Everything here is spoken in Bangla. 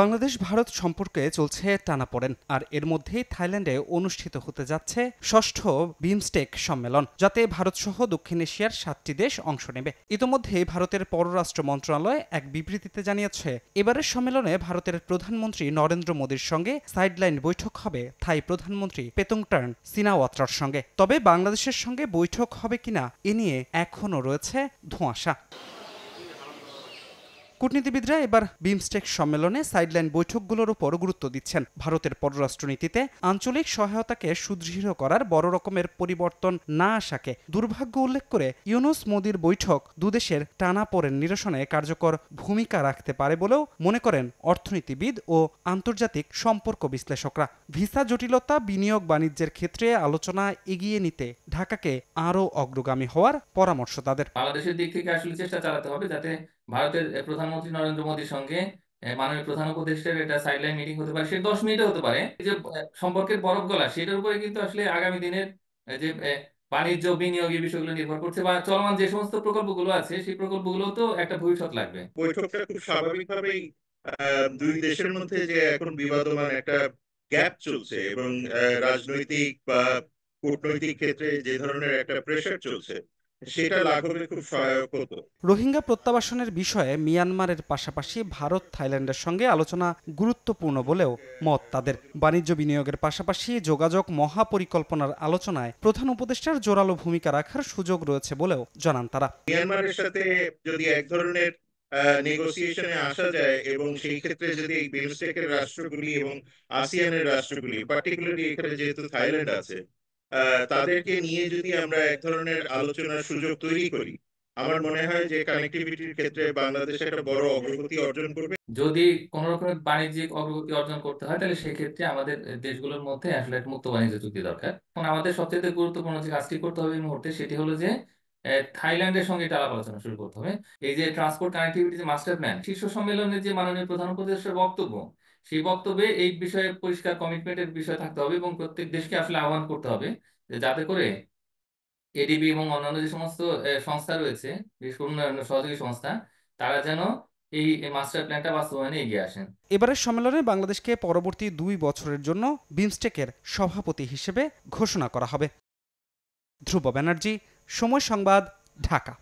বাংলাদেশ ভারত সম্পর্কে চলছে টানাপোড়েন, আর এর মধ্যেই থাইল্যান্ডে অনুষ্ঠিত হতে যাচ্ছে ষষ্ঠ বিমস্টেক সম্মেলন, যাতে ভারতসহ দক্ষিণ এশিয়ার 7টি দেশ অংশ নেবে। ইতোমধ্যে ভারতের পররাষ্ট্র মন্ত্রণালয় এক বিবৃতিতে জানিয়েছে, এবারের সম্মেলনে ভারতের প্রধানমন্ত্রী নরেন্দ্র মোদীর সঙ্গে সাইডলাইন বৈঠক হবে থাই প্রধানমন্ত্রী পেতুংটার্ন সিনাওয়াত্রার সঙ্গে। তবে বাংলাদেশের সঙ্গে বৈঠক হবে কিনা এ নিয়ে এখনও রয়েছে ধোঁয়াশা। কূটনীতিবিদরা এবার বিমস্টেক সম্মেলনে সাইডলাইন বৈঠকগুলোর উপর গুরুত্ব দিচ্ছেন। ভারতের পররাষ্ট্রনীতিতে আঞ্চলিক সহায়তাকে সুদৃঢ় করার বড় রকমের পরিবর্তন না আসাকে দুর্ভাগ্য উল্লেখ করে ইউনূস মোদির বৈঠক দুদেশের টানাপোড়েন নিরসনে কার্যকর ভূমিকা রাখতে পারে বলেও মনে করেন অর্থনীতিবিদ ও আন্তর্জাতিক সম্পর্ক বিশ্লেষকরা। ভিসা জটিলতা, বিনিয়োগ বাণিজ্যের ক্ষেত্রে আলোচনা এগিয়ে নিতে ঢাকাকে আরও অগ্রগামী হওয়ার পরামর্শ তাদের। বাংলাদেশের দিক থেকে আসলে চেষ্টা চালাতে হবে যাতে ভারতের প্রধানমন্ত্রী নরেন্দ্র মোদীর সঙ্গে মাননীয় প্রধান উপদেষ্টার একটা সাইডলাইন মিটিং হতে পারে, সে 10 মিনিটে হতে পারে। এই যে সম্পর্কের বরফ গলা, সেটার উপরে কিন্তু আসলে আগামী দিনের যে বাণিজ্য বিনিয়োগ এই বিষয়গুলো নির্ভর করছে, বা চলমান যে সমস্ত প্রকল্পগুলো আছে সেই প্রকল্পগুলো তো একটা ভবিষ্যৎ লাগবে। বৈঠকটা খুব স্বাভাবিকভাবেই দুই দেশের মধ্যে যে এখন বিবাদমান একটা গ্যাপ চলছে এবং রাজনৈতিক বা কূটনৈতিক ক্ষেত্রে যে ধরনের একটা প্রেশার চলছে, সেটা লাঘবে খুব সহায়ক হতো। রোহিঙ্গা প্রত্যাবাসনের বিষয়ে মিয়ানমারের পাশাপাশি ভারত থাইল্যান্ডের সঙ্গে আলোচনা গুরুত্বপূর্ণ বলেও মত তাদের। বাণিজ্য বিনিয়োগের পাশাপাশি যোগাযোগ মহাপরিকল্পনার আলোচনায় প্রধান উপদেষ্টার জোরালো ভূমিকা রাখার সুযোগ রয়েছে বলেও জানান তারা। মিয়ানমারের সাথে যদি এক ধরনের নেগোসিয়েশনে আসা যায় এবং সেই ক্ষেত্রে যদি এই বিমস্টেকের রাষ্ট্রগুলি এবং আসিয়ানের রাষ্ট্রগুলি, পার্টিকুলারলি এখানে যেহেতু থাইল্যান্ড আছে, তাদেরকে নিয়ে যদি আমরা এক ধরনের আলোচনার সুযোগ তৈরি করি, আমার মনে হয় যে কানেক্টিভিটির ক্ষেত্রে বাংলাদেশ একটা বড় অগ্রগতি অর্জন করবে। যদি কোন রকমের বাণিজ্যিক অগ্রগতি অর্জন করতে হয়, তাহলে সেক্ষেত্রে আমাদের দেশগুলোর মধ্যে আসলে একটা মুক্ত বাণিজ্য চুক্তি দরকার। এখন আমাদের সবচেয়ে গুরুত্বপূর্ণ যে কাজটি করতে হবে এই মুহূর্তে, সেটি হলো যে থাইল্যান্ডের সঙ্গে এটা আলাপ আলোচনা শুরু করতে হবে। এই যে ট্রান্সপোর্ট কানেক্টিভিটি যে মাস্টার প্ল্যান, শীর্ষ সম্মেলনে যে মাননীয় প্রধান উপদেষ্টার বক্তব্য, সেই বক্তব্যে এই বিষয়ে পরিষ্কার কমিটমেন্টের বিষয় থাকতে হবে এবং প্রত্যেক দেশকে আসলে আহ্বান করতে হবে যাতে করে এডিবি এবং অন্যান্য যে সমস্ত সংস্থা রয়েছে, বিশেষ করে উন্নয়ন সহযোগী সংস্থা, তারা যেন এই মাস্টার প্ল্যানটা বাস্তবায়নে এগিয়ে আসেন। এবারের সম্মেলনে বাংলাদেশকে পরবর্তী 2 বছরের জন্য বিমস্টেকের সভাপতি হিসেবে ঘোষণা করা হবে। ধ্রুব ব্যানার্জি, সময় সংবাদ, ঢাকা।